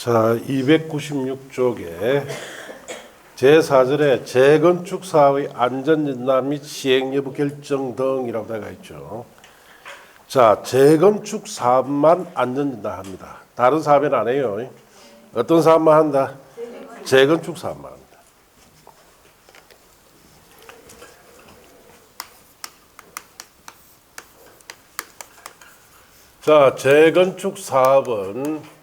자, 296쪽에 제4절에 재건축 사업의 안전진단 및 시행 여부 결정 등이라고 되어 있죠. 자, 재건축 사업만 안전진단합니다. 다른 사업은 안 해요. 어떤 사업만 한다? 재건축 사업만 합니다. 자, 재건축 사업은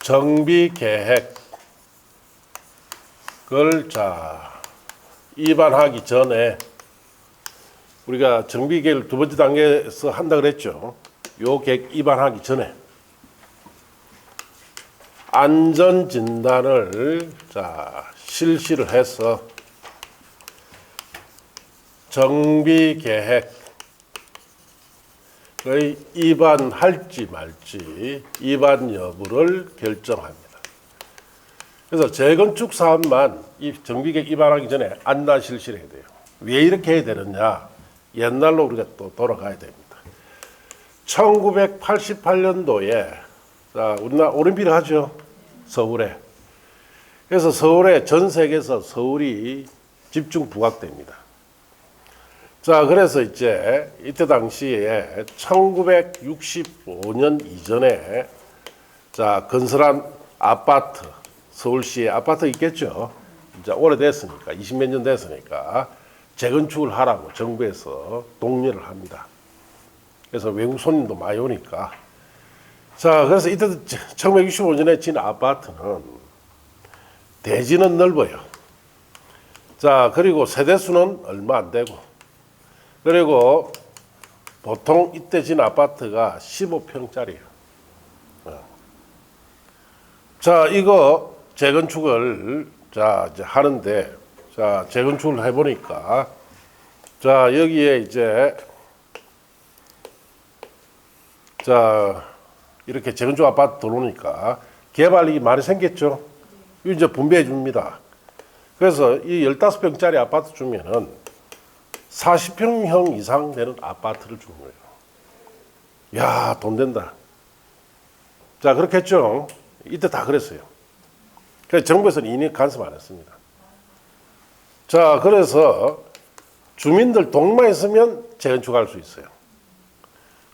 정비 계획을 입안하기 전에 우리가 정비 계획을 두 번째 단계에서 한다 그랬죠. 요 계획 입안하기 전에 안전 진단을 실시를 해서 정비 계획 의 입안할지 말지 입안 여부를 결정합니다. 그래서 재건축 사업만 이 정비계획 입안하기 전에 안전 실시를 해야 돼요. 왜 이렇게 해야 되느냐? 옛날로 우리가 또 돌아가야 됩니다. 1988년도에 우리나라 올림픽을 하죠. 서울에. 그래서 서울에 전 세계에서 서울이 집중 부각됩니다. 자, 그래서 이제 이때 당시에 1965년 이전에 건설한 아파트, 서울시에 아파트 있겠죠. 이제 오래됐으니까 20몇 년 됐으니까 재건축을 하라고 정부에서 독려를 합니다. 그래서 외국 손님도 많이 오니까. 자, 그래서 이때 1965년에 진 아파트는 대지는 넓어요. 자, 그리고 세대수는 얼마 안 되고. 그리고 보통 이때 진 아파트가 15평짜리예요. 자, 이거 재건축을 이제 하는데 재건축을 해보니까 여기에 이제 이렇게 재건축 아파트 들어오니까 개발이 많이 생겼죠. 이거 이제 분배해 줍니다. 그래서 이 15평짜리 아파트 주면은 40평형 이상 되는 아파트를 주는 거예요. 야, 돈 된다. 자, 그렇게 했죠. 이때 다 그랬어요. 그래서 정부에서는 이익 간섭 안 했습니다. 자, 그래서 주민들 동만 있으면 재건축할 수 있어요.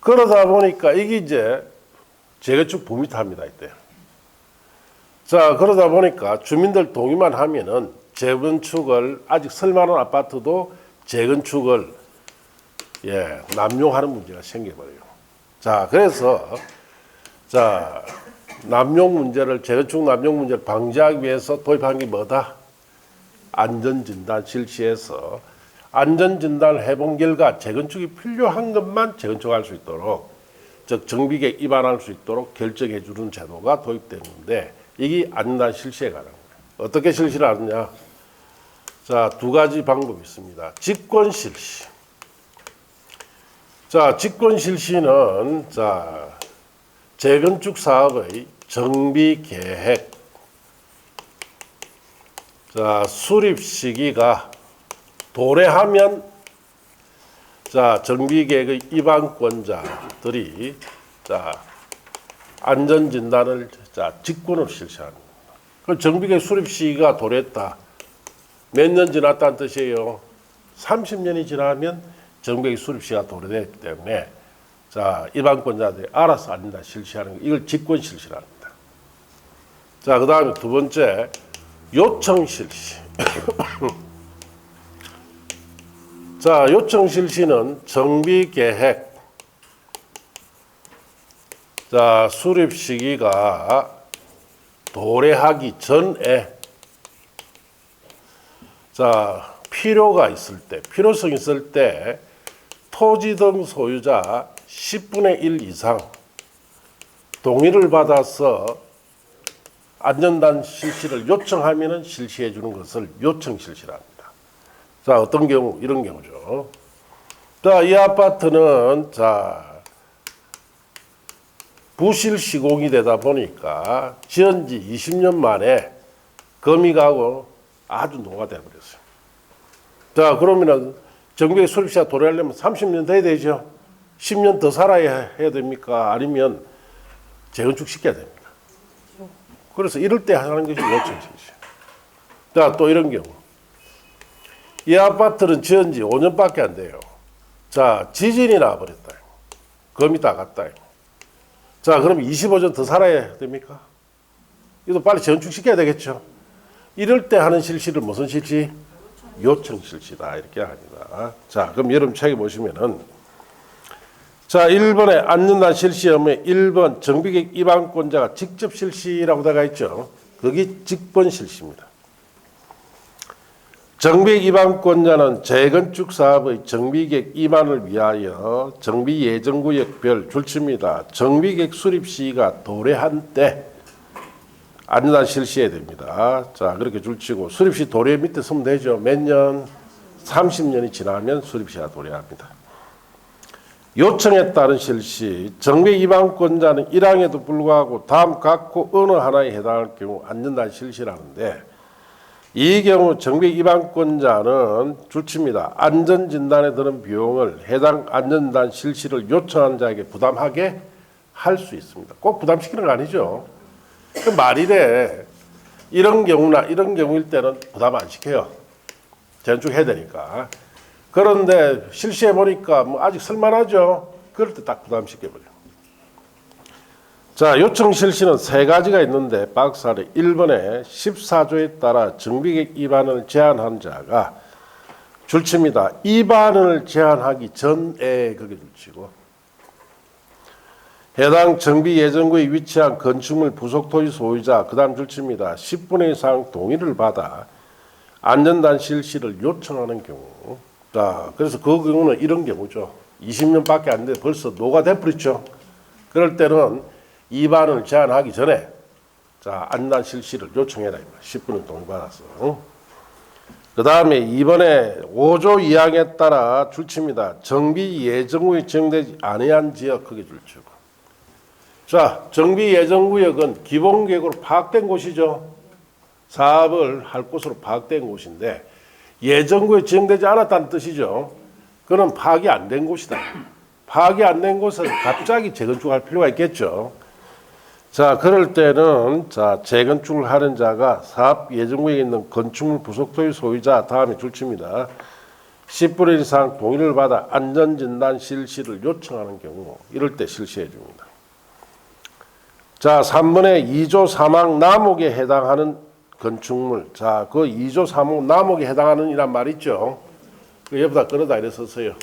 그러다 보니까 이게 이제 재건축 붐이 탑니다, 이때. 자, 그러다 보니까 주민들 동의만 하면은 재건축을 아직 쓸만한 아파트도 재건축을 남용하는 문제가 생겨버려요. 자, 그래서 남용 문제를 재건축 남용 문제를 방지하기 위해서 도입한 게 뭐다? 안전진단 실시해서 안전진단을 해본 결과 재건축이 필요한 것만 재건축할 수 있도록, 즉 정비계획 입안할 수 있도록 결정해 주는 제도가 도입되는데 이게 안전진단 실시에 관한 거예요. 어떻게 실시를 하느냐? 자, 두 가지 방법이 있습니다. 직권 실시. 자, 직권 실시는 재건축 사업의 정비 계획, 수립 시기가 도래하면 정비 계획의 입안권자들이 안전 진단을 직권으로 실시합니다. 그 정비 계획 수립 시기가 도래했다. 몇 년 지났다는 뜻이에요. 30년이 지나면 정비계획 수립시가 도래됐기 때문에 일반권자들이 알아서 안전진단 실시하는 거, 이걸 직권 실시랍니다. 자, 그 다음에 두 번째 요청 실시. 자, 요청 실시는 정비계획 수립 시기가 도래하기 전에 필요가 있을 때, 필요성이 있을 때 토지 등 소유자 10분의 1 이상 동의를 받아서 안전진단 실시를 요청하면 실시해 주는 것을 요청 실시랍니다. 자, 어떤 경우? 이런 경우죠. 자, 이 아파트는 부실 시공이 되다 보니까 지은 지 20년 만에 거미가고 아주 노화되어 버렸어요. 자, 그러면은 정비계획 수립시가 도래하려면 30년 돼야 되죠. 10년 더 살아야 해야 됩니까? 아니면 재건축 시켜야 됩니다. 그래서 이럴 때 하는 것이 요청 실시. 자, 또 이런 경우. 이 아파트는 지은 지 5년밖에 안 돼요. 자, 지진이 나버렸다. 금이 다 갔다. 자, 그럼 25년 더 살아야 됩니까? 이것도 빨리 재건축 시켜야 되겠죠. 이럴 때 하는 실시를 무슨 실시? 요청 실시다. 이렇게 합니다. 자, 그럼 여러분 책에 보시면은 자, 1번에 안전단 실시험에 1번 정비계획 입안권자가 직접 실시라고 되어 있죠. 그게 직번 실시입니다. 정비계획 입안권자는 재건축 사업의 정비계획 입안을 위하여 정비예정구역별 줄칩니다. 정비계획 수립 시기가 도래한 때 안전단 실시해야 됩니다. 자, 그렇게 줄치고 수립시 도래 밑에 쓰면 되죠. 몇 년? 30년이 지나면 수립시가 도래합니다. 요청에 따른 실시, 정비 입안권자는 1항에도 불구하고 다음 각호 어느 하나에 해당할 경우 안전단 실시라는데 이 경우 정비 입안권자는 줄칩니다. 안전진단에 드는 비용을 해당 안전단 실시를 요청한 자에게 부담하게 할 수 있습니다. 꼭 부담시키는 거 아니죠. 그 말이래. 이런 경우나 이런 경우일 때는 부담 안 시켜요. 재건축해야 되니까. 그런데 실시해 보니까 뭐 아직 쓸만하죠. 그럴 때 딱 부담 시켜버려. 자, 요청 실시는 세 가지가 있는데 박스 아래 1번에 14조에 따라 정비계획 입안을 제한한 자가 줄칩니다. 입안을 제한하기 전에 그게 줄치고 해당 정비예정구에 위치한 건축물 부속토지 소유자 그 다음 줄칩니다. 10분의 이상 동의를 받아 안전단 실시를 요청하는 경우. 자, 그래서 그 경우는 이런 경우죠. 20년밖에 안 돼 벌써 노가 돼버렸죠. 그럴 때는 입안을 제한하기 전에 자, 안전단 실시를 요청해라. 10분을 동의받았어. 그 다음에 이번에 5조 2항에 따라 줄칩니다. 정비예정구에 지정되지 아니한 지역 크게 줄치고. 자, 정비예정구역은 기본계획으로 파악된 곳이죠. 사업을 할 곳으로 파악된 곳인데 예정구에 지정되지 않았다는 뜻이죠. 그건 파악이 안 된 곳이다. 파악이 안 된 곳은 갑자기 재건축할 필요가 있겠죠. 자, 그럴 때는 자, 재건축을 하는 자가 사업 예정구에 있는 건축물 부속토지 소유자 다음에 줄칩니다. 10분의 1 이상 동의를 받아 안전진단 실시를 요청하는 경우 이럴 때 실시해 줍니다. 자, 3번에 2조 3항 남목에 해당하는 건축물. 자, 그 2조 3항 남목에 해당하는 이란 말 있죠. 그 옆에다 끌어다 이래 썼어요.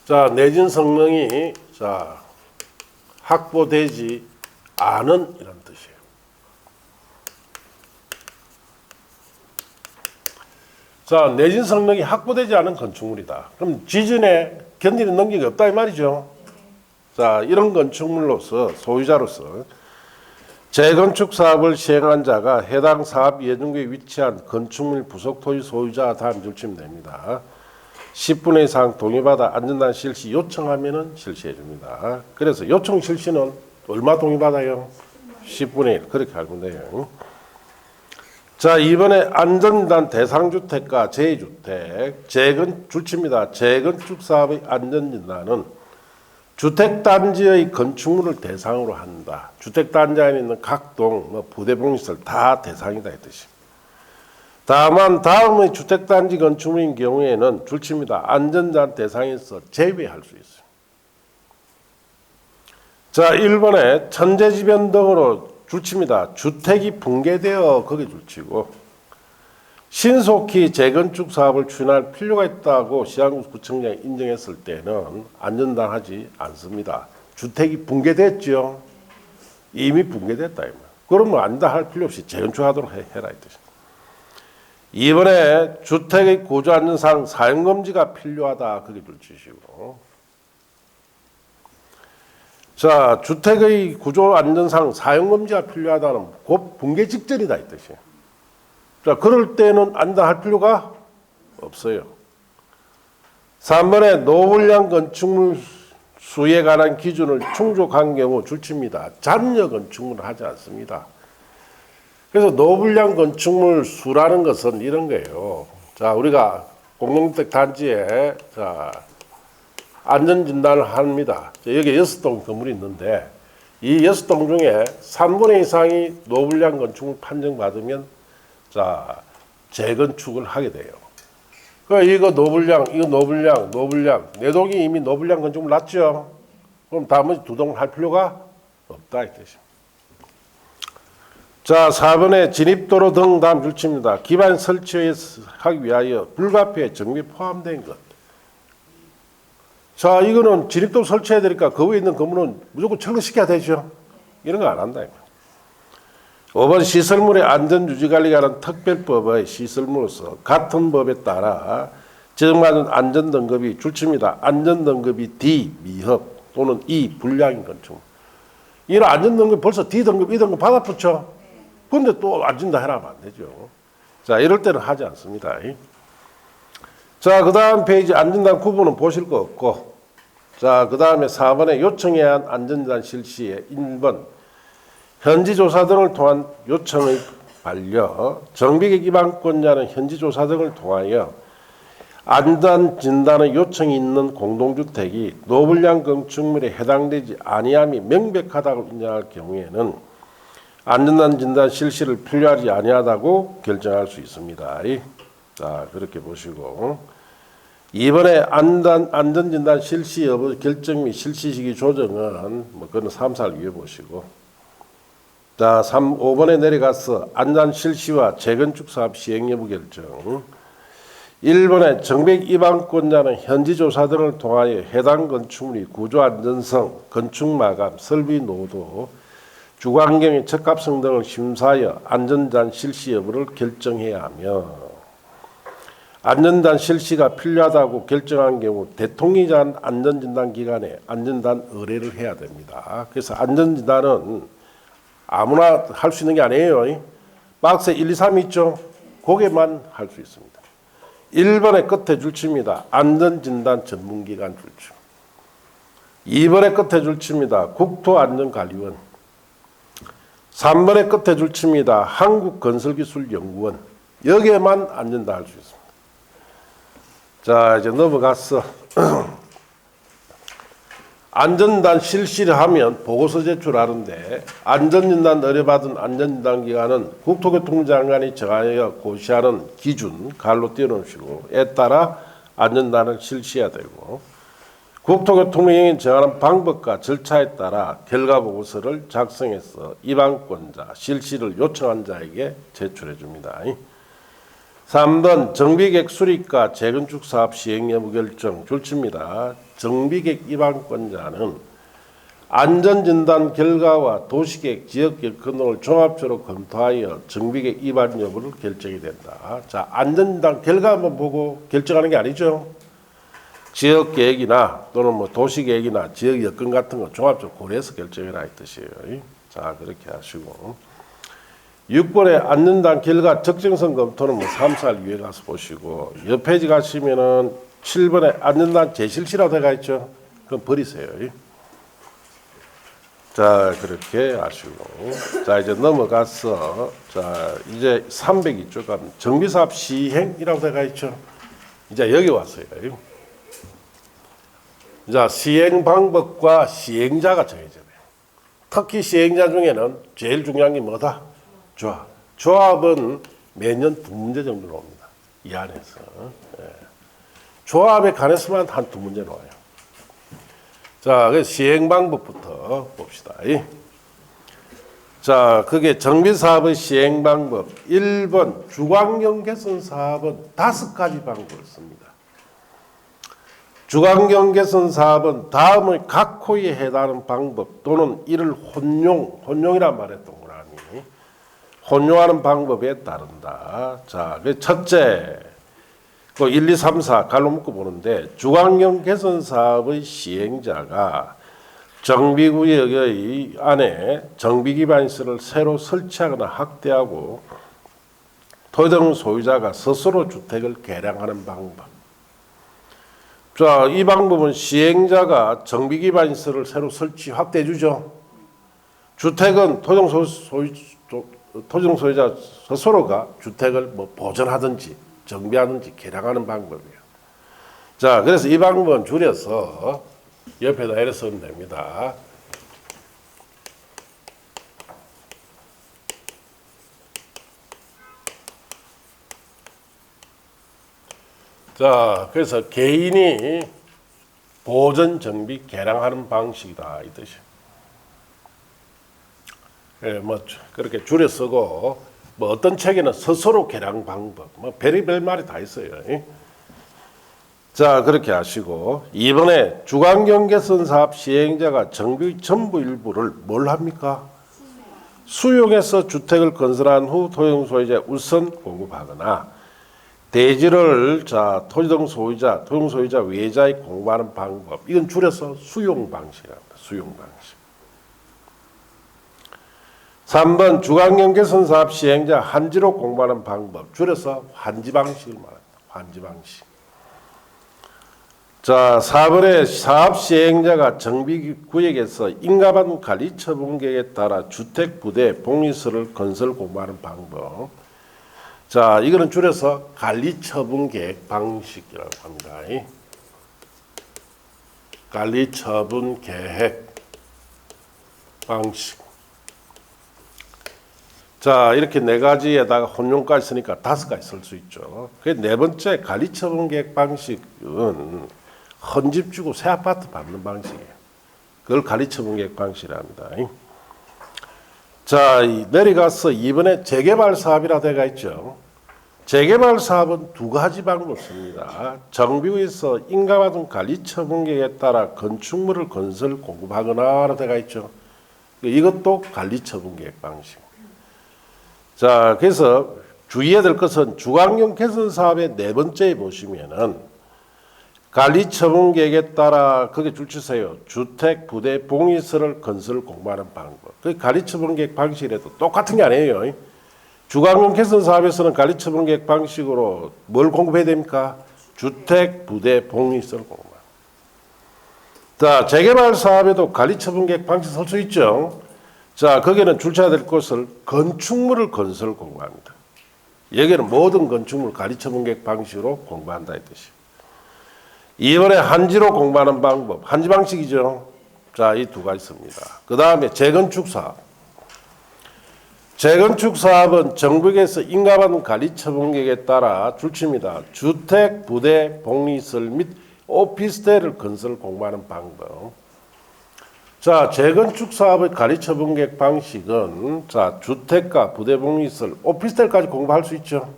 자, 내진 성능이 자, 확보되지 않은 이란 뜻이에요. 자, 내진 성능이 확보되지 않은 건축물이다. 그럼 지진에 견디는 능력이 없다 이 말이죠. 자, 이런 건축물로서 소유자로서 재건축 사업을 시행한 자가 해당 사업 예정구에 위치한 건축물 부속토지 소유자 다음 줄치면 됩니다. 10분의 이상 동의받아 안전단 실시 요청하면은 실시해 줍니다. 그래서 요청 실시는 얼마 동의받아요? 10분의 1 그렇게 알면 돼요. 자, 이번에 안전진단 대상주택과 제2주택 줄칩니다. 재건축 사업의 안전진단은 주택단지의 건축물을 대상으로 한다. 주택단지 안에 있는 각 동, 부대복리시설 다 대상이다 이 뜻이. 다만 다음의 주택단지 건축물인 경우에는 줄칩니다. 안전진단 대상에서 제외할 수 있어요. 자, 1번에 천재지변 등으로 줄칩니다. 주택이 붕괴되어 거기 줄치고 신속히 재건축 사업을 추진할 필요가 있다고 시장구청장이 인정했을 때는 안전단 하지 않습니다. 주택이 붕괴됐죠. 이미 붕괴됐다. 그러면 안전단 할 필요 없이 재건축하도록 해라 이 뜻입니다. 이번에 주택의 구조안전상 사용금지가 필요하다. 거기 줄치시고 자, 주택의 구조안전상 사용금지가 필요하다는 곧 붕괴 직전이다 이 뜻이에요. 자, 그럴 때는 안전할 필요가 없어요. 3번에 노후불량 건축물 수에 관한 기준을 충족한 경우 줄칩니다. 잔여 건축물을 하지 않습니다. 그래서 노후불량 건축물 수라는 것은 이런 거예요. 자, 우리가 공동주택 단지에 자, 안전진단을 합니다. 여기 6동 건물이 있는데 이 6동 중에 3분의 이상이 노불량 건축을 판정받으면 자 재건축을 하게 돼요. 이거 노불량, 이거 노불량. 네 동이 이미 노불량 건축을 놨죠. 그럼 나머지 2동을 할 필요가 없다 이 뜻입니다. 자, 4번에 진입도로 등 다음 줄칩니다. 기반 설치하기 위하여 불가피에 정비 포함된 것. 자, 이거는 진입도로 설치해야 되니까 그 위에 있는 건물은 무조건 철거시켜야 되죠. 이런 거 안 한다. 5번 시설물의 안전유지관리에 관한 특별법의 시설물로서 같은 법에 따라 지정받은 안전등급이 줄칩니다. 안전등급이 D, 미흡 또는 E, 불량인 건축. 이런 안전등급 벌써 D등급, E등급 받아붙여. 근데 또 안 준다 해라면 안 되죠. 자, 이럴 때는 하지 않습니다. 자, 그 다음 페이지 안전단 구분은 보실 거 없고, 자, 그 다음에 4번에 요청에 의한 안전단 실시에 1번 현지 조사 등을 통한 요청의 반려, 정비계 기반권자는 현지 조사 등을 통하여 안전 진단의 요청이 있는 공동주택이 노불량 건축물에 해당되지 아니함이 명백하다고 인정할 경우에는 안전단 진단 실시를 필요하지 아니하다고 결정할 수 있습니다. 자, 그렇게 보시고 2번에 안전진단 실시 여부 결정 및 실시 시기 조정은 뭐 그건 3살 위에 보시고 자, 5번에 내려가서 안전 실시와 재건축 사업 시행 여부 결정 1번에 정백 위반권자는 현지 조사 등을 통하여 해당 건축물이 구조 안전성, 건축 마감, 설비 노도, 주거 환경의 적합성 등을 심사하여 안전단 실시 여부를 결정해야 하며 안전단 실시가 필요하다고 결정한 경우 대통령이 정한 안전진단 기관에 안전단 의뢰를 해야 됩니다. 그래서 안전진단은 아무나 할 수 있는 게 아니에요. 박스에 1, 2, 3 있죠? 거기에만 할 수 있습니다. 1번의 끝에 줄칩니다. 안전진단 전문기관 줄침. 2번의 끝에 줄칩니다. 국토안전관리원. 3번의 끝에 줄칩니다. 한국건설기술연구원. 여기에만 안전단 할 수 있습니다. 자, 이제 넘어가서 안전단 실시를 하면 보고서 제출하는데 안전진단 의뢰받은 안전진단기관은 국토교통장관이 정하여 고시하는 기준 갈로 띄워놓으시고 에 따라 안전단을 실시해야 되고 국토교통부령이 정하는 방법과 절차에 따라 결과보고서를 작성해서 입안권자, 실시를 요청한 자에게 제출해 줍니다. 3번 정비객 수립과 재건축 사업 시행 여부 결정 줄칩니다. 정비객 입안권자는 안전진단 결과와 도시계획, 지역계획 등을 종합적으로 검토하여 정비객 입안 여부를 결정이 된다. 자, 안전진단 결과만 보고 결정하는 게 아니죠. 지역계획이나 또는 뭐 도시계획이나 지역 여건 같은 거 종합적으로 고려해서 결정해라 이 뜻이에요. 자, 그렇게 하시고 6번에 안전단 결과 적정성 검토는 뭐 3살 위에 가서 보시고 옆 페이지 가시면은 7번에 안전단 재실시라고 되어 있죠. 그럼 버리세요. 자, 그렇게 하시고 자, 이제 넘어가서 자, 이제 302쪽 가면 정비사업 시행이라고 되어 있죠. 이제 여기 왔어요. 자, 시행 방법과 시행자가 정해져야 돼요. 특히 시행자 중에는 제일 중요한 게 뭐다? 조합. 조합은 매년 2문제 정도 나옵니다. 이 안에서. 예. 조합에 관해서만 한 2문제 나와요. 자, 그래서 시행 방법부터 봅시다. 자, 그게 정비사업의 시행 방법. 1번 주거환경 개선 사업은 5가지 방법을 씁니다. 주거환경 개선 사업은 다음의 각 호에 해당하는 방법 또는 이를 혼용이란 말에 동그라미 혼용하는 방법에 따른다. 자, 첫째, 그 1, 2, 3, 4 갈로 묶어 보는데 주거환경 개선 사업의 시행자가 정비구역의 안에 정비기반시설을 새로 설치하거나 확대하고 토지등 소유자가 스스로 주택을 개량하는 방법. 자, 이 방법은 시행자가 정비기반시설을 새로 설치 확대해 주죠. 주택은 토지등 소유자 스스로가 주택을 뭐 보존하든지 정비하든지 개량하는 방법이에요. 자, 그래서 이 방법은 줄여서 옆에다 이렇게 쓰면 됩니다. 자, 그래서 개인이 보전 정비 개량하는 방식이다 이 뜻이에요. 예, 뭐 그렇게 줄여 쓰고 뭐 어떤 책에는 스스로 개량 방법 뭐 별의별 말이 다 있어요. 자, 그렇게 하시고 이번에 주간경 개선 사업 시행자가 정비 전부 일부를 뭘 합니까? 수용해서 주택을 건설한 후 토지등 소유자에 우선 공급하거나 대지를 토지등 소유자, 토용 소유자 외자에 공급하는 방법. 이건 줄여서 수용 방식이랍니다. 수용 방식. 3번 주간경 개선 사업 시행자 한지로 공급하는 방법. 줄여서 환지 방식을 말합니다. 환지 방식. 자, 4번에 사업 시행자가 정비구역에서 인가받은 관리 처분 계획에 따라 주택 부대 복리설을 건설 공부하는 방법. 자, 이거는 줄여서 관리 처분 계획 방식이라고 합니다. 관리 처분 계획 방식. 자, 이렇게 네 가지에다가 혼용까지 쓰니까 5가지 쓸 수 있죠. 그 네 번째 관리 처분 계획 방식은 헌집 주고 새 아파트 받는 방식이에요. 그걸 관리 처분 계획 방식이랍니다. 자, 내려가서 이번에 재개발 사업이라 되어 있죠. 재개발 사업은 2가지 방법을 씁니다. 정비구에서 인가받은 관리 처분 계획에 따라 건축물을 건설 공급하거나 되어 있죠. 이것도 관리 처분 계획 방식. 자, 그래서 주의해야 될 것은 주간경 개선 사업의 네 번째에 보시면은 관리 처분 계획에 따라 거기에 줄치세요. 주택 부대 복리설을 건설 공부하는 방법. 그 관리 처분 계획 방식이라도 똑같은 게 아니에요. 주간경 개선 사업에서는 관리 처분 계획 방식으로 뭘 공급해야 됩니까? 주택 부대 복리설을 공급합니다. 자, 재개발 사업에도 관리 처분 계획 방식 쓸 수 있죠. 자, 거기는 줄쳐야 될 것을 건축물을 건설 공부합니다. 여기는 모든 건축물 관리 처분 계획 방식으로 공부한다 이 뜻이에요. 이번에 한지로 공부하는 방법, 한지 방식이죠. 자, 이 2가지 씁니다. 그 다음에 재건축 사업. 재건축 사업은 정부에서 인가받은 관리 처분 계획에 따라 줄칩니다. 주택, 부대, 복리설 및 오피스텔을 건설 공부하는 방법. 자, 재건축 사업의 관리 처분 계획 방식은 자, 주택과 부대, 복리설, 오피스텔까지 공부할 수 있죠.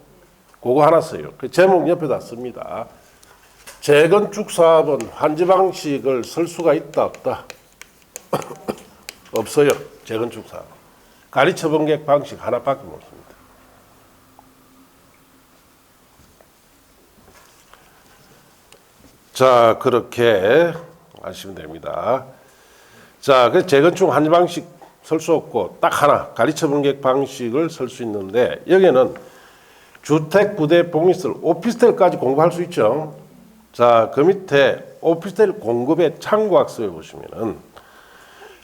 그거 하나 써요. 그 제목 옆에다 씁니다. 재건축 사업은 환지 방식을 쓸 수가 있다 없다? 없어요. 재건축 사업. 관리 처분 계획 방식 하나밖에 없습니다. 자, 그렇게 하시면 됩니다. 자, 그 재건축 환지 방식 쓸 수 없고 딱 하나 관리 처분 계획 방식을 쓸 수 있는데 여기는 주택, 부대, 복리설, 오피스텔까지 공부할 수 있죠. 자, 그 밑에 오피스텔 공급의 참고학습에 보시면은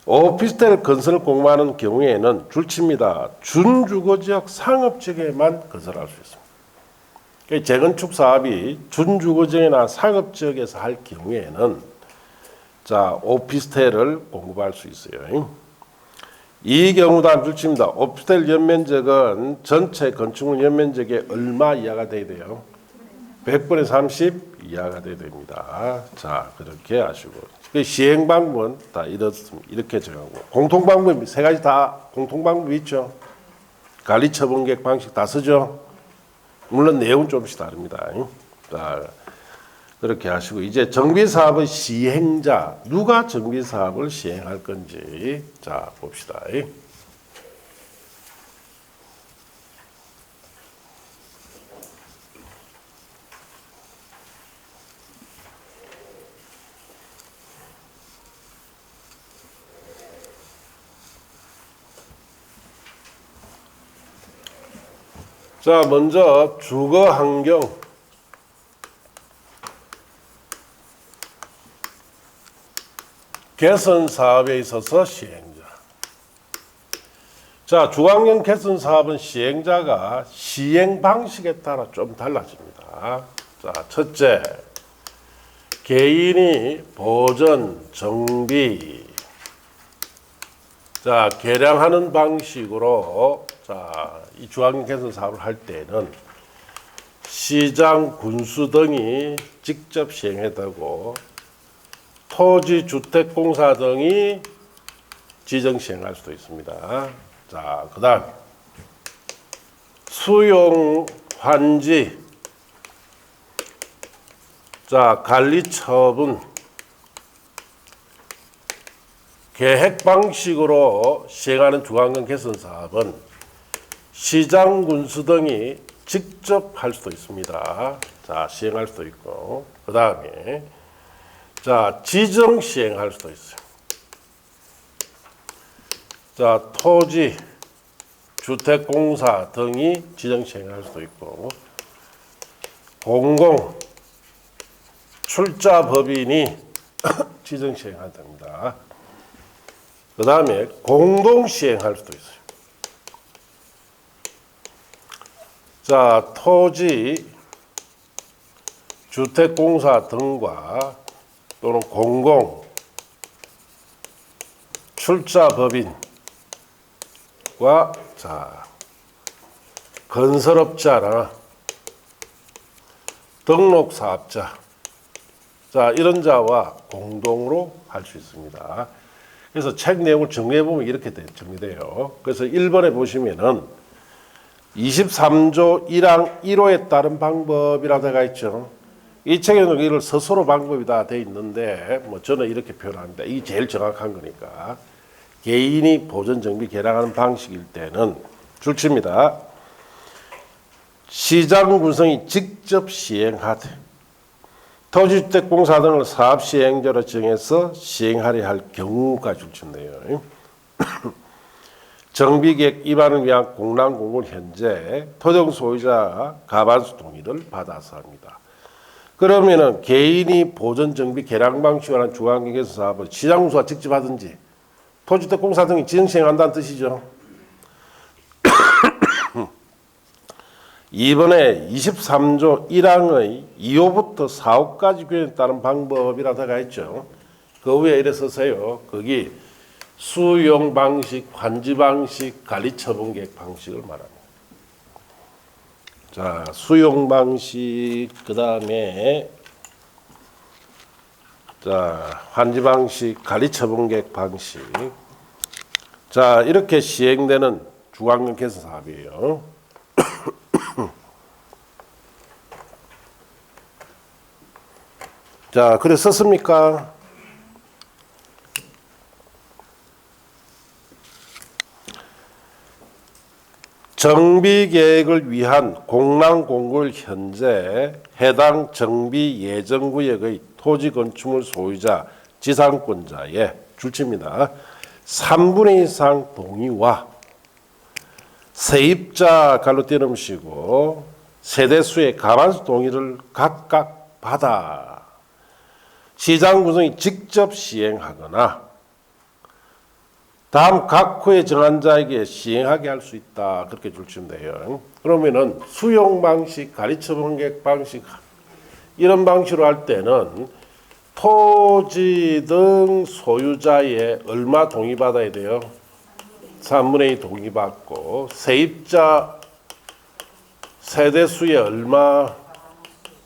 오피스텔 건설 공부하는 경우에는 줄칩니다. 준주거지역 상업지역에만 건설할 수 있습니다. 재건축 사업이 준주거지역이나 상업지역에서 할 경우에는 자, 오피스텔을 공급할 수 있어요. 이 경우도 안 줄칩니다. 오피스텔 연면적은 전체 건축물 연면적의 얼마 이하가 돼야 돼요? 100분의 30 이하가 돼야 됩니다. 자, 그렇게 하시고 시행 방법은 다 이렇게 정하고 공통 방법 3가지 다 공통 방법이 있죠. 관리 처분 계획 방식 다 쓰죠. 물론 내용은 조금씩 다릅니다. 자, 그렇게 하시고 이제 정비 사업의 시행자 누가 정비 사업을 시행할 건지 자 봅시다. 자, 먼저 주거 환경 개선 사업에 있어서 시행자. 자, 주거환경 개선 사업은 시행자가 시행 방식에 따라 좀 달라집니다. 자, 첫째, 개인이 보전, 정비, 자, 개량하는 방식으로, 자, 이 주황경 개선 사업을 할 때는 시장, 군수 등이 직접 시행하고 토지주택공사 등이 지정 시행할 수도 있습니다. 자, 그 다음 수용, 환지, 자, 관리 처분, 계획 방식으로 시행하는 주관경 개선 사업은 시장, 군수 등이 직접 할 수도 있습니다. 자, 시행할 수도 있고, 그 다음에 자, 지정 시행할 수도 있어요. 자, 토지, 주택공사 등이 지정 시행할 수도 있고, 공공, 출자법인이 지정 시행해야 됩니다. 그 다음에 공동 시행할 수도 있어요. 자, 토지, 주택공사 등과 또는 공공, 출자법인과 자, 건설업자나 등록사업자, 자, 이런 자와 공동으로 할 수 있습니다. 그래서 책 내용을 정리해보면 이렇게 정리돼요. 그래서 1번에 보시면은 23조 1항 1호에 따른 방법이라 되어 있죠. 이 책에는 이걸 스스로 방법이 다 돼 있는데, 뭐 저는 이렇게 표현합니다. 이게 제일 정확한 거니까. 개인이 보전 정비 개량하는 방식일 때는 줄칩니다. 시장 군성이 직접 시행하되 토지주택공사 등을 사업 시행자로 정해서 시행하려 할 경우가 줄친대요. 정비계획 위반을 위한 공란 공고를 현재 토종 소유자 과반수 동의를 받아서 합니다. 그러면은 개인이 보전 정비 개량 방식을 한 주관경 개선 사업을 시장 군수가 직접 하든지 토지주택공사 등이 지정 시행한다는 뜻이죠. 이번에 23조 1항의 2호부터 4호까지 규정에 따른 방법이라 들어가 있죠. 그 위에 이래 써서요. 거기 수용 방식, 환지 방식, 관리 처분 계획 방식을 말합니다. 자, 수용 방식, 그 다음에 자, 환지 방식, 관리 처분 계획 방식. 자, 이렇게 시행되는 주관경 개선 사업이에요. 자, 그래 썼습니까? 정비계획을 위한 공란 공고를 현재 해당 정비 예정구역의 토지 건축물 소유자, 지상권자의 줄칩니다. 3분의 2 이상 동의와 세입자 갈로 띄어놓으시고 세대수의 과반수 동의를 각각 받아 시장 구성이 직접 시행하거나 다음 각 호의 정한 자에게 시행하게 할 수 있다. 그렇게 줄치면 돼요. 그러면은 수용 방식, 가리처분 계획 방식 이런 방식으로 할 때는 토지 등 소유자의 얼마 동의받아야 돼요? 3분의 2 동의받고 세입자 세대수의 얼마?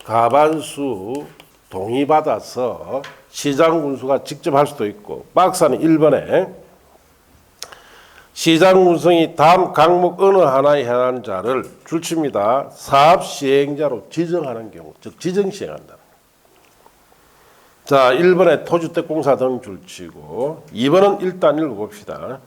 과반수 동의받아서 시장 군수가 직접 할 수도 있고, 박사는 1번에 시장 군성이 다음 항목 어느 하나에 해당하는 자를 줄칩니다. 사업 시행자로 지정하는 경우, 즉 지정 시행한다. 자, 1번에 토주택공사 등 줄치고 2번은 일단 읽어봅시다.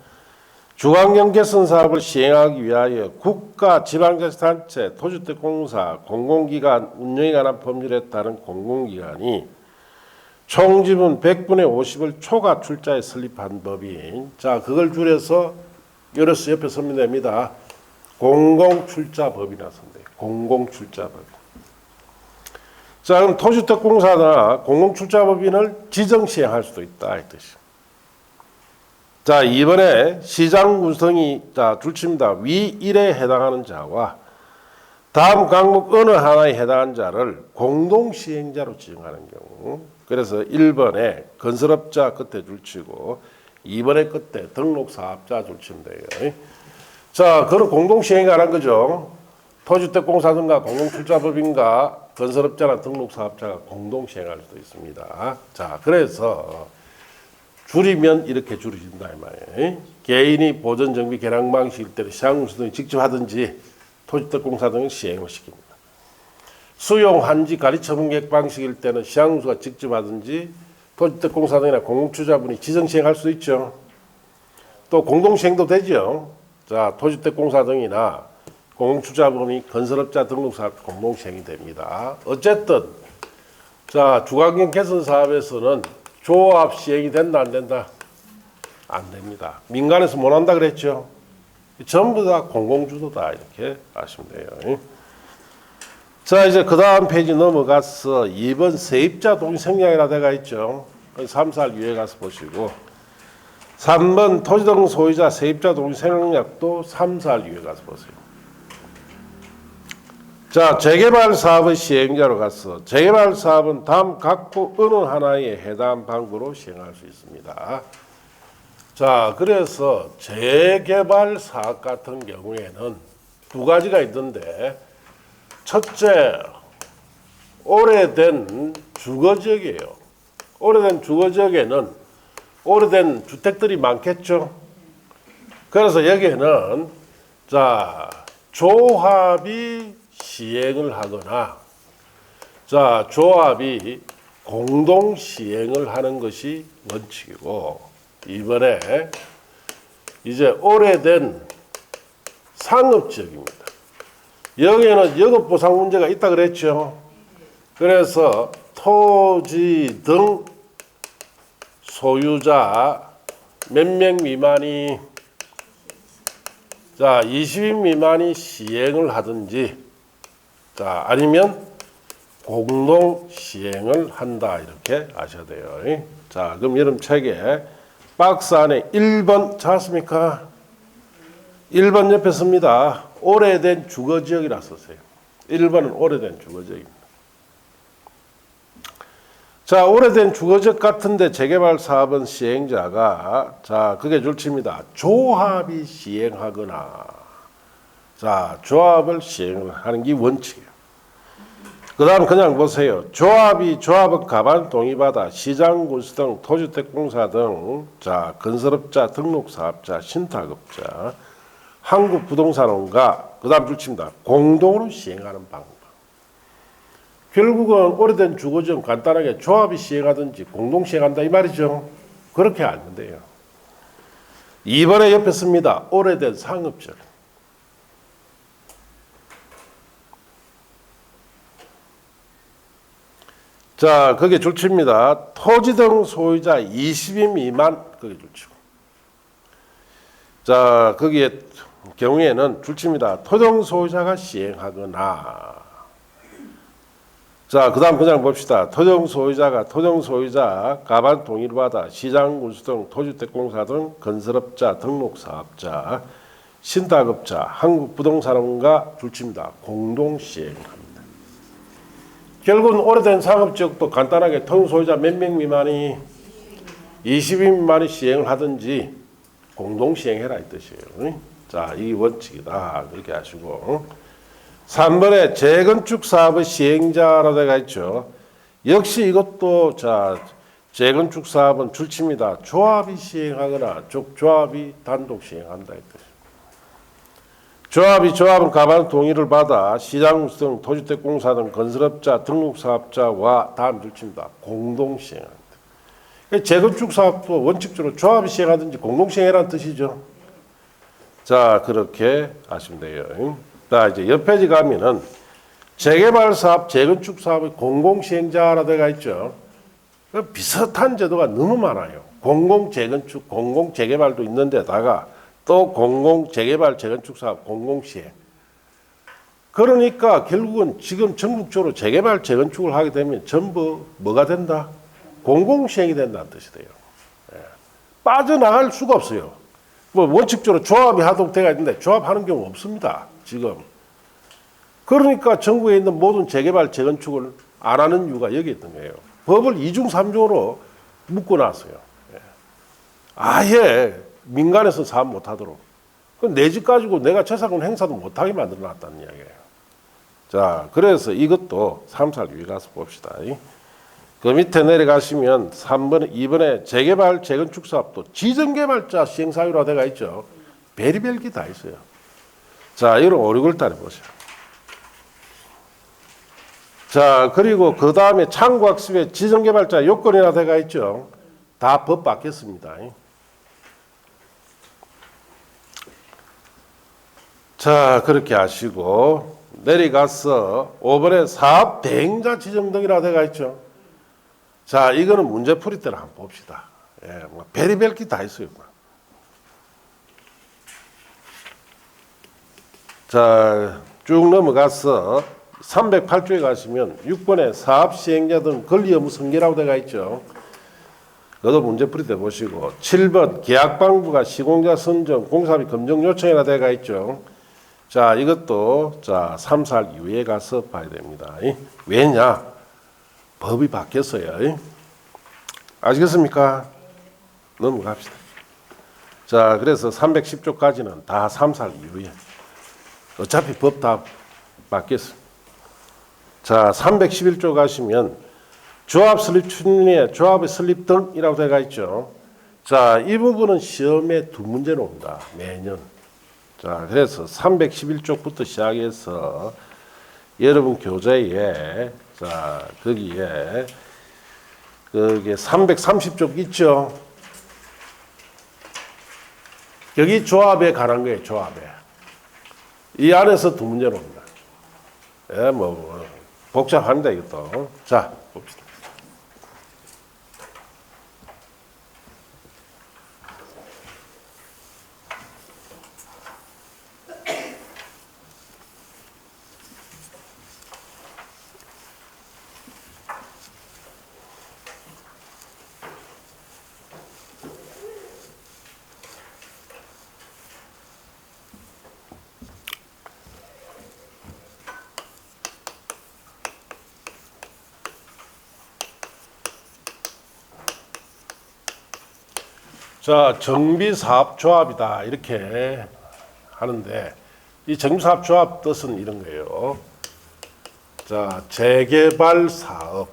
주관경 개선 사업을 시행하기 위하여 국가, 지방자치단체, 토주택공사, 공공기관 운영에 관한 법률에 따른 공공기관이 총지분 100분의 50을 초과 출자에 설립한 법인, 자, 그걸 줄여서 열어서 옆에 쓰면 됩니다. 공공출자법이라 쓰면 돼요. 공공출자법. 자, 그럼 토주택공사나 공공출자법인을 지정 시행할 수도 있다 이 뜻이에요. 자, 이번에 시장 구성이 자 줄칩니다. 위 1에 해당하는 자와 다음 항목 어느 하나에 해당하는 자를 공동 시행자로 지정하는 경우, 그래서 1번에 건설업자 끝에 줄치고 2번에 끝에 등록사업자 줄치면 돼요. 자, 그럼 공동시행에 관한 거죠. 토주택공사든가 공동출자법인가 건설업자나 등록사업자가 공동시행할 수도 있습니다. 자, 그래서 줄이면 이렇게 줄여진다 이 말이에요. 개인이 보전정비 개량 방식일 때는 시행공사 등이 직접 하든지 토주택공사 등이 시행을 시킵니다. 수용, 환지, 가리처분계획 방식일 때는 시행공사가 직접 하든지 토주택공사 등이나 공동투자분이 지정시행할 수 있죠. 또 공동시행도 되죠. 자, 토주택공사 등이나 공동투자분이 건설업자 등록사업 공동시행이 됩니다. 어쨌든 자, 주거환경 개선 사업에서는 조합 시행이 된다 안 된다? 안 됩니다. 민간에서 못 한다 그랬죠. 전부 다 공공주도다 이렇게 아시면 돼요. 자, 이제 그 다음 페이지 넘어가서 2번 세입자 동의 생략이라 되어 있죠. 3, 4 위에 가서 보시고 3번 토지 등 소유자 세입자 동의 생략도 3, 4 위에 가서 보세요. 자, 재개발 사업의 시행자로 가서 재개발 사업은 다음 각부 어느 하나에 해당 방구로 시행할 수 있습니다. 자, 그래서 재개발 사업 같은 경우에는 두 가지가 있는데 첫째, 오래된 주거지역이에요. 오래된 주거지역에는 오래된 주택들이 많겠죠. 그래서 여기에는 자, 조합이 시행을 하거나 자, 조합이 공동 시행을 하는 것이 원칙이고 이번에 이제 오래된 상업지역입니다. 여기에는 영업보상 문제가 있다 그랬죠. 그래서 토지 등 소유자 몇 명 미만이 자 20인 미만이 시행을 하든지 자 아니면 공동 시행을 한다 이렇게 아셔야 돼요. 자, 그럼 여러분 책에 박스 안에 1번 찾았습니까? 1번 옆에 씁니다. 오래된 주거지역이라 쓰세요. 1번은 오래된 주거지역입니다. 자, 오래된 주거지역 같은데 재개발 사업은 시행자가 자, 그게 줄칩니다. 조합이 시행하거나 자, 조합을 시행하는 게 원칙이에요. 그 다음 그냥 보세요. 조합은 가반 동의받아 시장, 군수 등 토주택공사 등 자, 건설업자, 등록사업자, 신탁업자, 한국부동산원과 그 다음 줄칩니다. 공동으로 시행하는 방법. 결국은 오래된 주거지역은 간단하게 조합이 시행하든지 공동 시행한다 이 말이죠. 그렇게 알면 돼요. 2번에 옆에 씁니다. 오래된 상업지역. 자, 그게 줄칩니다. 토지 등 소유자 20인 미만 그게 줄치고. 자, 거기에 경우에는 줄칩니다. 토지 등 소유자가 시행하거나. 자, 그 다음 그냥 봅시다. 토지 등 소유자 가반 동의를 받아 시장, 군수 등 토주택공사 등 건설업자, 등록사업자, 신탁업자, 한국부동산원과 줄칩니다. 공동 시행합니다. 결국은 오래된 상업지역도 간단하게 통소유자 몇 명 미만이 20인 미만이 시행을 하든지 공동 시행해라 이 뜻이에요. 자, 이 원칙이다 이렇게 하시고 3번에 재건축 사업의 시행자라고 되어 있죠. 역시 이것도 자, 재건축 사업은 줄칩니다. 조합이 시행하거나 조합이 단독 시행한다 이 뜻이에요. 조합은 가반 동의를 받아 시장 등 토주택공사 등 건설업자, 등록사업자와 다음 줄칩니다. 공동 시행한다. 재건축 사업도 원칙적으로 조합이 시행하든지 공동 시행이라는 뜻이죠. 자, 그렇게 아시면 돼요. 자, 이제 옆 페이지 가면은 재개발 사업, 재건축 사업의 공공 시행자라 되어 있죠. 비슷한 제도가 너무 많아요. 공공 재건축, 공공 재개발도 있는데다가 또 공공 재개발 재건축 사업 공공 시행. 그러니까 결국은 지금 전국적으로 재개발 재건축을 하게 되면 전부 뭐가 된다? 공공 시행이 된다는 뜻이 돼요. 예. 빠져나갈 수가 없어요. 뭐 원칙적으로 조합이 하도록 되어 있는데 조합하는 경우 없습니다. 지금. 그러니까 전국에 있는 모든 재개발 재건축을 안 하는 이유가 여기 있던 거예요. 법을 이중삼중으로 묶어놨어요. 아예 민간에서 사업 못하도록. 내 집 가지고 내가 재산권 행사도 못하게 만들어놨다는 이야기예요. 자, 그래서 이것도 3살 위에 가서 봅시다. 그 밑에 내려가시면 3번에 2번에 재개발 재건축 사업도 지정개발자 시행사유로 되어 있죠. 별의별 게 다 있어요. 자, 이런 5, 6월달에 보세요. 자, 그리고 그 다음에 창구학습의 지정개발자 요건이라 되어 있죠. 다 법 바뀌었습니다. 자, 그렇게 하시고 내려가서 5번에 사업 대행자 지정 등이라 되어 있죠. 자, 이거는 문제풀이 때를 한번 봅시다. 예, 뭐 별의별 게 다 있어요. 자, 쭉 넘어가서 308조에 가시면 6번에 사업 시행자 등 권리 의무 승계라고 되어 있죠. 그것도 문제풀이 때 보시고 7번 계약방부가 시공자 선정 공사비 검증 요청이라 되어 있죠. 자, 이것도 자 3살 이후에 가서 봐야 됩니다. 왜냐? 법이 바뀌었어요. 아시겠습니까? 넘어갑시다. 자, 그래서 310조까지는 다 3살 이후에. 어차피 법 다 바뀌었어. 자, 311조 가시면 조합 설립 추진에 조합의 설립 등이라고 되어 있죠. 자, 이 부분은 시험에 두 문제 나옵니다. 매년. 자, 그래서 311쪽부터 시작해서 여러분 교재에 자, 거기에 330쪽 있죠. 여기 조합에 관한 거예요. 조합에. 이 안에서 두 문제 나옵니다. 예, 복잡합니다, 이것도. 자, 봅시다. 자, 정비사업조합이다 이렇게 하는데 이 정비사업조합 뜻은 이런 거예요. 자, 재개발사업,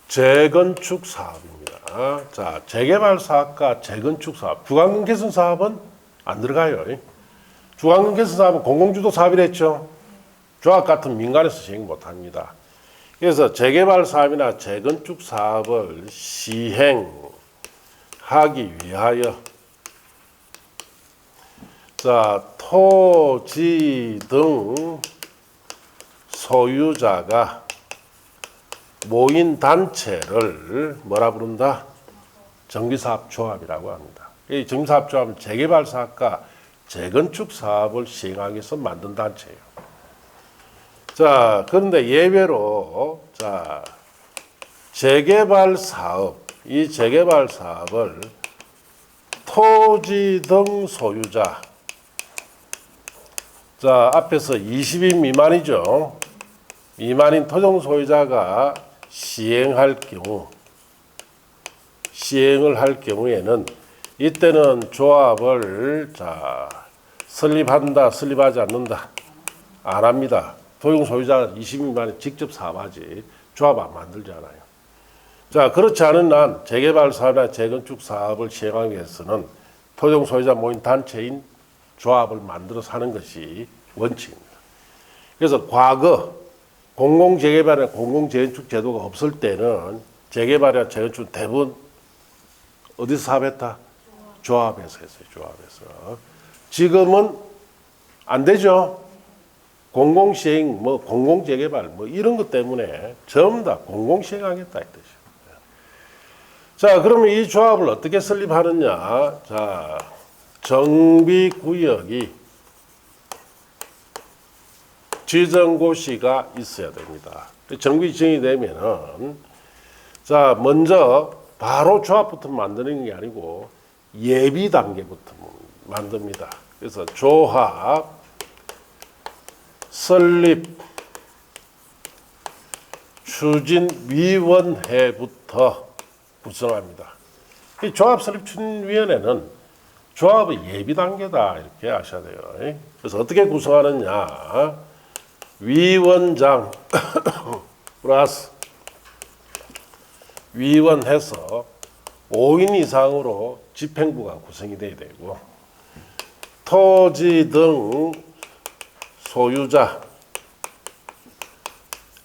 재건축사업입니다. 자, 재개발사업과 재건축사업, 주관금 개선 사업은 안 들어가요. 주관금 개선 사업은 공공주도 사업이랬죠. 조합 같은 민간에서 시행 못합니다. 그래서 재개발 사업이나 재건축 사업을 시행하기 위하여 자, 토지 등 소유자가 모인 단체를 뭐라 부른다? 정비사업조합이라고 합니다. 이 정비사업조합은 재개발 사업과 재건축 사업을 시행하기 위해서 만든 단체예요. 자, 그런데 예외로, 자, 재개발 사업, 이 재개발 사업을 토지 등 소유자, 자, 앞에서 20인 미만이죠. 미만인 토종 소유자가 시행을 할 경우에는 이때는 조합을, 자, 설립한다, 설립하지 않는다, 안 합니다. 토종 소유자가 20인 미만이 직접 사업하지 조합 안 만들잖아요. 자, 그렇지 않은 한 재개발 사업이나 재건축 사업을 시행하기 위해서는 토종 소유자 모인 단체인 조합을 만들어서 하는 것이 원칙입니다. 그래서 과거 공공재개발이나 공공재건축 제도가 없을 때는 재개발이나 재건축 대부분 어디서 사업했다? 조합에서 했어요. 조합에서. 지금은 안 되죠. 공공시행, 공공재개발, 이런 것 때문에 전부 다 공공시행하겠다 이 뜻이에요. 자, 그러면 이 조합을 어떻게 설립하느냐? 자, 정비구역이 지정고시가 있어야 됩니다. 정비 지정이 되면은, 자, 먼저 바로 조합부터 만드는 게 아니고 예비 단계부터 만듭니다. 그래서 조합 설립 추진위원회부터 구성합니다. 이 조합설립추진위원회는 조합의 예비 단계다 이렇게 아셔야 돼요. 그래서 어떻게 구성하느냐? 위원장 플러스 위원해서 5인 이상으로 집행부가 구성이 돼야 되고 토지 등 소유자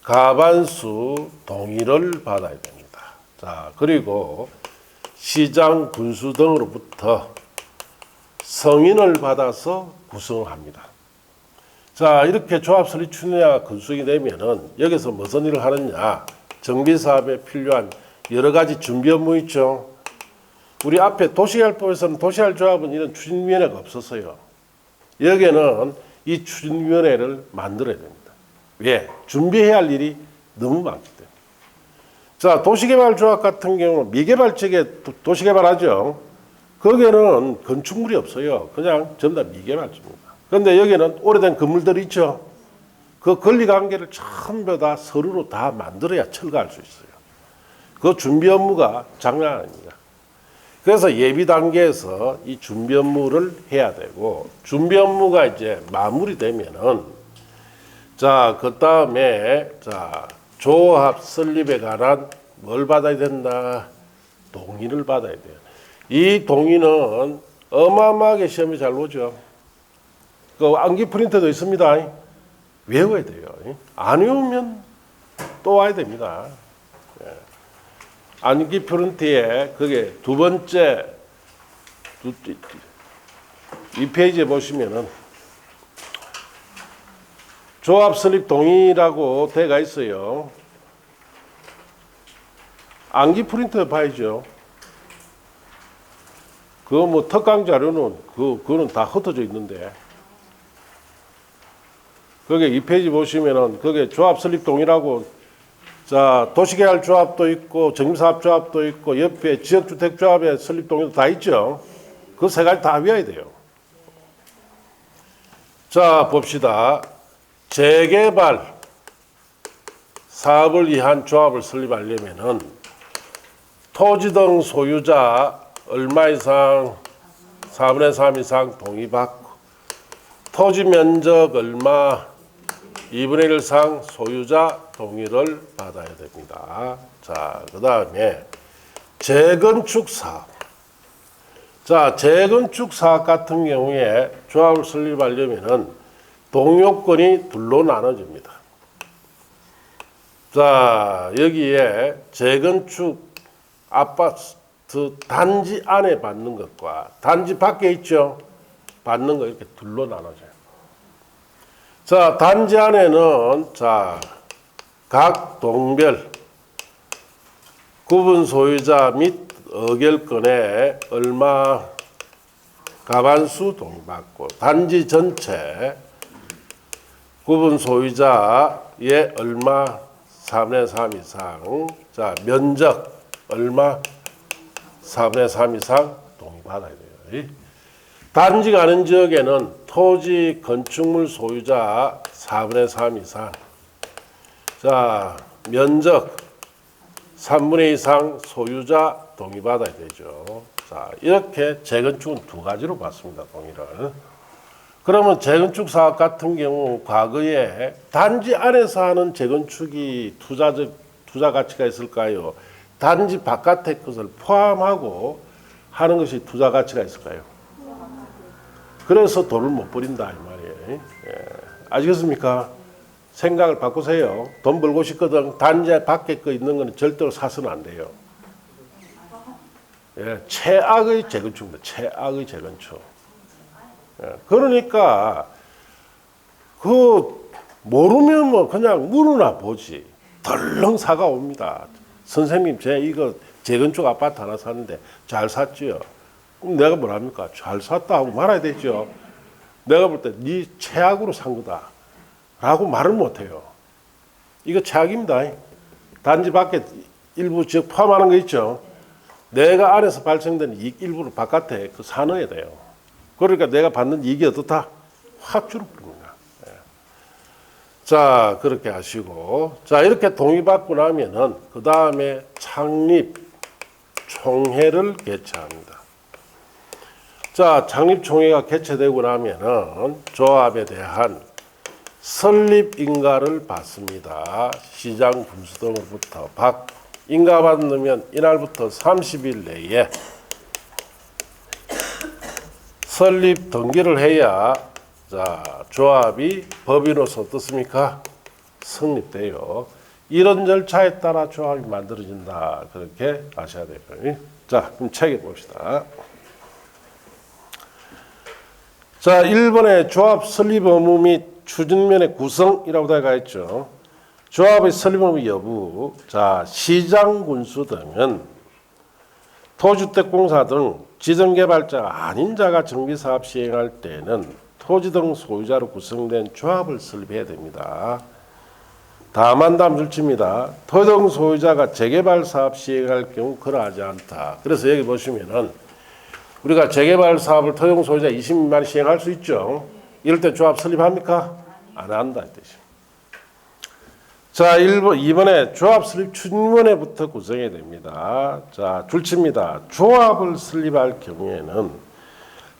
과반수 동의를 받아야 됩니다. 자, 그리고 시장 군수 등으로부터 승인을 받아서 구성을 합니다. 자, 이렇게 조합설립추진위가 건축이 되면은 여기서 무슨 일을 하느냐? 정비사업에 필요한 여러 가지 준비 업무 있죠. 우리 앞에 도시개발법에서는 도시개발조합은 이런 추진위원회가 없었어요. 여기에는 이 추진위원회를 만들어야 됩니다. 왜? 준비해야 할 일이 너무 많기 때문에. 자, 도시개발조합 같은 경우는 미개발 쪽에 도시개발하죠. 거기에는 건축물이 없어요. 그냥 전부 다 미개발입니다. 그런데 여기는 오래된 건물들이 있죠. 그 권리관계를 전부 다 서류로 다 만들어야 철거할 수 있어요. 그 준비 업무가 장난 아닙니다. 그래서 예비 단계에서 이 준비 업무를 해야 되고, 준비 업무가 이제 마무리되면은, 자, 그 다음에, 자, 조합 설립에 관한 뭘 받아야 된다? 동의를 받아야 돼요. 이 동의는 어마어마하게 시험이 잘 보죠. 그 암기 프린터도 있습니다. 외워야 돼요. 안 외우면 또 와야 됩니다. 암기 프린트에 그게 두 번째 이 페이지에 보시면은 조합 설립 동의라고 되어 있어요. 암기 프린터 봐야죠. 그거 뭐 특강 자료는 그거는 다 흩어져 있는데. 거기 이 페이지 보시면은 그게 조합 설립 동의라고, 자, 도시개발조합도 있고 정비사업조합도 있고 옆에 지역주택조합의 설립 동의도 다 있죠. 그 세 가지 다 외워야 돼요. 자, 봅시다. 재개발 사업을 위한 조합을 설립하려면은 토지 등 소유자 얼마 이상 4분의 3 이상 동의받고, 토지 면적 얼마 2분의 1 이상 소유자 동의를 받아야 됩니다. 자, 그 다음에 재건축 사업. 자, 재건축 사업 같은 경우에 조합을 설립하려면은 동요건이 둘로 나눠집니다. 자, 여기에 재건축 아파트 단지 안에 받는 것과 단지 밖에 있죠. 받는 거 이렇게 둘로 나눠져요. 자, 단지 안에는 자, 각 동별 구분 소유자 및 의결권에 얼마 과반수 동의받고, 단지 전체 구분 소유자의 얼마 4분의 3 이상, 자, 면적 얼마 4분의 3 이상 동의받아야 돼요. 단지가 아닌 지역에는 토지 건축물 소유자 4분의 3 이상, 자, 면적 3분의 2 이상 소유자 동의받아야 되죠. 자, 이렇게 재건축은 두 가지로 봤습니다, 동의를. 그러면 재건축 사업 같은 경우 과거에 단지 안에서 하는 재건축이 투자 가치가 있을까요? 단지 바깥의 것을 포함하고 하는 것이 투자 가치가 있을까요? 그래서 돈을 못 버린다 이 말이에요. 예. 아시겠습니까? 생각을 바꾸세요. 돈 벌고 싶거든. 단지 밖에 거 있는 거는 절대로 사서는 안 돼요. 예. 최악의 재건축입니다. 최악의 재건축. 예. 그러니까 그 모르면 뭐 그냥 물으나 보지. 덜렁 사가 옵니다. 선생님, 제 이거 재건축 아파트 하나 샀는데 잘 샀지요. 그럼 내가 뭐랍니까? 잘 샀다 하고 말아야 되죠. 내가 볼 때 네 최악으로 산 거다 라고 말을 못해요. 이거 최악입니다. 단지 밖에 일부 지역 포함하는 거 있죠. 내가 안에서 발생된 이익 일부를 바깥에 그 사넣어야 돼요. 그러니까 내가 받는 이익이 어떻다? 확 줄어버립니다. 자, 그렇게 하시고, 자, 이렇게 동의받고 나면은, 그 다음에 창립 총회를 개최합니다. 자, 창립 총회가 개최되고 나면은 조합에 대한 설립 인가를 받습니다. 시장 군수 등으로부터 인가 받으면 이날부터 30일 내에 설립 등기를 해야 자, 조합이 법인으로서 어떻습니까? 성립돼요. 이런 절차에 따라 조합이 만들어진다. 그렇게 아셔야 돼요. 자, 그럼 책에 봅시다. 자, 1번에 조합 설립 의무 및 추진면의 구성이라고 되어 있죠. 조합의 설립 의무 여부. 자, 시장 군수 등은 토주택공사 등 지정개발자가 아닌 자가 정비사업 시행할 때는 토지 등 소유자로 구성된 조합을 설립해야 됩니다. 다만 다음 줄칩니다. 토지 등 소유자가 재개발 사업 시행할 경우 그러하지 않다. 그래서 여기 보시면은 우리가 재개발 사업을 토지 등 소유자 20만이 시행할 수 있죠. 이럴 때 조합 설립합니까? 안 한다 이 뜻입니다. 자, 2번에 조합 설립 추진위원회부터 구성해야 됩니다. 자, 줄칩니다. 조합을 설립할 경우에는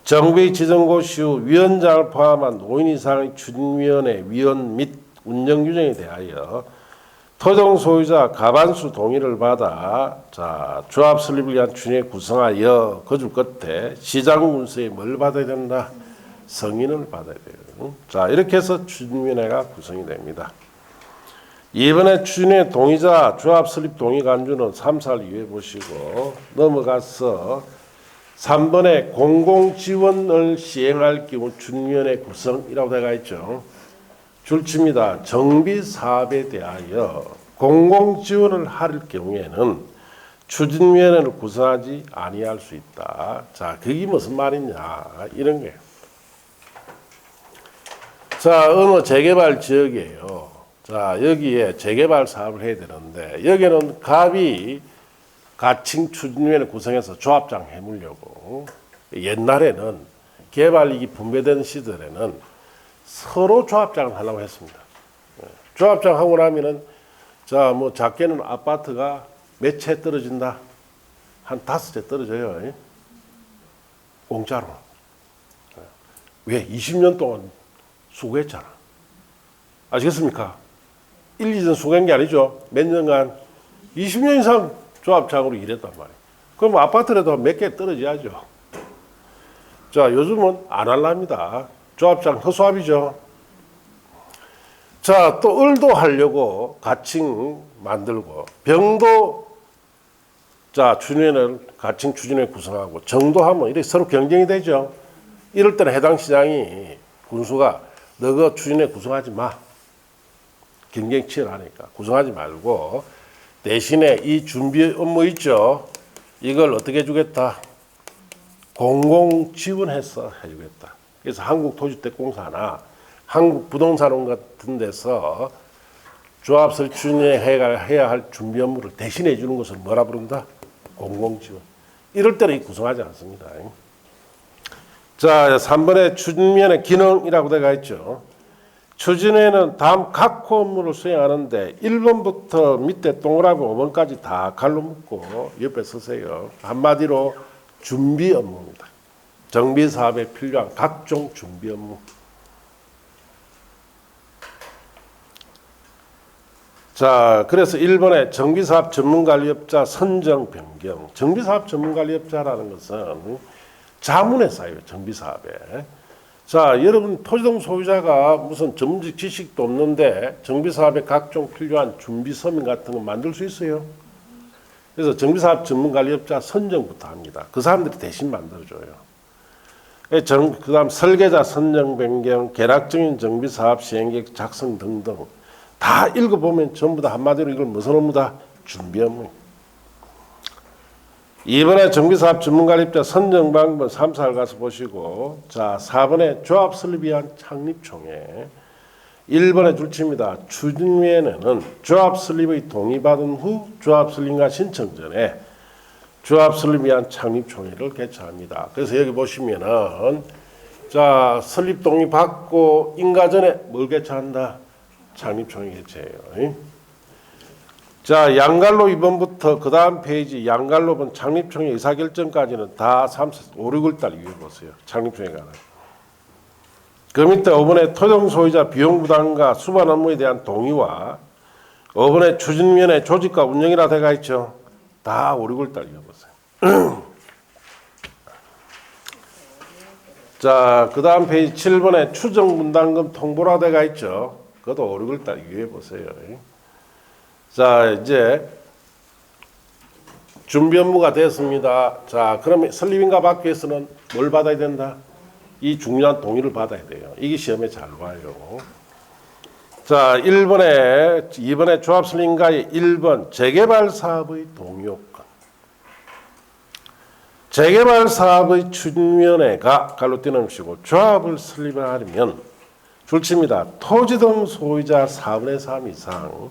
정부의 지정고 시후 위원장을 포함한 5인 이상의 추진위원회 위원 및 운영 규정에 대하여 토종 소유자 과반수 동의를 받아 자, 조합 설립을 위한 추진위원회 구성하여 거줄 끝에 시장 군수에 뭘 받아야 된다? 승인을 받아야 돼요. 자, 이렇게 해서 추진위원회가 구성이 됩니다. 이번에 추진위원회 동의자 조합 설립 동의 간주는 3, 4를 이해해 보시고 넘어가서 3번에 공공지원을 시행할 경우 추진위원회 구성이라고 되어 있죠. 줄칩니다. 정비사업에 대하여 공공지원을 할 경우에는 추진위원회를 구성하지 아니할 수 있다. 자, 그게 무슨 말이냐 이런 거예요. 자, 어느 재개발 지역이에요. 자, 여기에 재개발 사업을 해야 되는데 여기는 갑이 가칭 추진위원회 구성해서 조합장 해물려고 옛날에는 개발이익이 분배된 시절에는 서로 조합장을 하려고 했습니다. 조합장 하고 나면은 자, 뭐 작게는 아파트가 몇 채 떨어진다? 한 5채 떨어져요. 공짜로. 왜? 20년 동안 수고했잖아. 아시겠습니까? 1, 2년 수고한 게 아니죠. 몇 년간 20년 이상 조합장으로 일했단 말이에요. 그럼 아파트라도 몇 개 떨어져야죠. 자, 요즘은 안 할랍니다. 조합장 허수아비죠. 자, 또 을도 하려고 가칭 만들고 병도 자, 추진위원회를 가칭 추진위원회 구성하고 정도하면 이렇게 서로 경쟁이 되죠. 이럴 때는 해당 시장이 군수가 너가 추진위원회 구성하지 마. 경쟁 치열하니까 구성하지 말고 대신에 이 준비 업무 있죠. 이걸 어떻게 해주겠다? 공공 지원해서 해주겠다. 그래서 한국토지택공사나 한국부동산원 같은 데서 조합 설립 추진위원회 해야 할 준비 업무를 대신해 주는 것을 뭐라 부른다? 공공 지원. 이럴 때는 구성하지 않습니다. 자, 3번에 추진위원회 기능이라고 되어 있죠. 추진위원회는 다음 각 업무를 수행하는데 1번부터 밑에 동그라미 5번까지 다 갈로 묶고 옆에 서세요. 한마디로 준비 업무입니다. 정비사업에 필요한 각종 준비 업무. 자, 그래서 1번에 정비사업 전문관리업자 선정 변경. 정비사업 전문관리업자라는 것은 자문에 쌓여요. 정비사업에. 자, 여러분 토지동 소유자가 무슨 전문직 지식도 없는데 정비사업에 각종 필요한 준비서면 같은 거 만들 수 있어요. 그래서 정비사업 전문관리업자 선정부터 합니다. 그 사람들이 대신 만들어줘요. 그 다음 설계자 선정 변경, 개락적인 정비사업 시행계획 작성 등등 다 읽어보면 전부 다 한마디로 이걸 무슨 업무다? 준비 업무. 이번에 정비사업 전문관리업자 선정 방법 3, 4를 가서 보시고 자 4번에 조합 설립 위한 창립총회 1번에 줄칩니다. 추진위원회는 조합 설립의 동의받은 후 조합 설립과 신청 전에 조합 설립 위한 창립총회를 개최합니다. 그래서 여기 보시면은 자 설립 동의 받고 인가 전에 뭘 개최한다? 창립총회 개최예요. 자, 양갈로 2번부터 그 다음 페이지 양갈로번 창립총회 의사결정까지는 다 3, 5, 6월달 이후에 보세요. 창립총회가. 그 밑에 5번에 토종 소유자 비용 부담과 수반 업무에 대한 동의와 5번에 추진위원회 조직과 운영이라 돼가 있죠. 다 5, 6월달 이후에 보세요. 자, 그 다음 페이지 7번에 추정분담금 통보라 돼가 있죠. 그것도 5, 6월달 이후에 보세요. 자, 이제 준비 업무가 됐습니다. 자, 그러면 설립인가 받기 위해서는 뭘 받아야 된다? 이 중요한 동의를 받아야 돼요. 이게 시험에 잘 와요. 자, 2번에 조합 설립인가의 1번 재개발 사업의 동의 요건. 재개발 사업의 추진위원회가 갈로 띄어놓으시고 조합을 설립하려면 줄칩니다. 토지 등 소유자 4분의 3 이상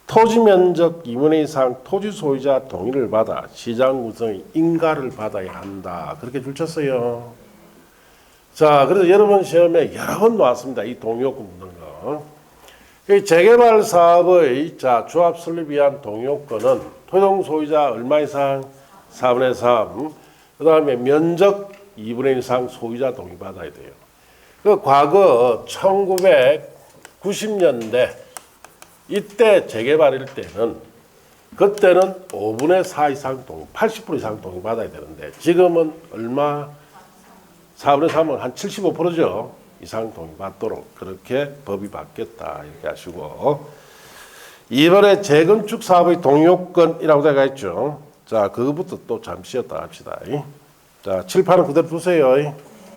토지 면적 2분의 2 이상 토지 소유자 동의를 받아 시장 구성의 인가를 받아야 한다. 그렇게 줄쳤어요. 자, 그래서 여러분 시험에 여러 번 나왔습니다. 이 동의 요건 묻는 거. 이 재개발 사업의 조합 설립 위한 동의 요건은 토지 소유자 얼마 이상 4분의 3, 그 다음에 면적 2분의 1 이상 소유자 동의 받아야 돼요. 그 과거 1990년대 이때 재개발일 때는 그때는 5분의 4 이상 동의, 80% 이상 동의 받아야 되는데 지금은 얼마? 4분의 3은 한 75%죠. 이상 동의 받도록 그렇게 법이 바뀌었다 이렇게 하시고 이번에 재건축 사업의 동의 요건이라고 되어 있죠. 자, 그거부터 또 잠시 쉬었다 합시다. 자, 칠판은 그대로 두세요.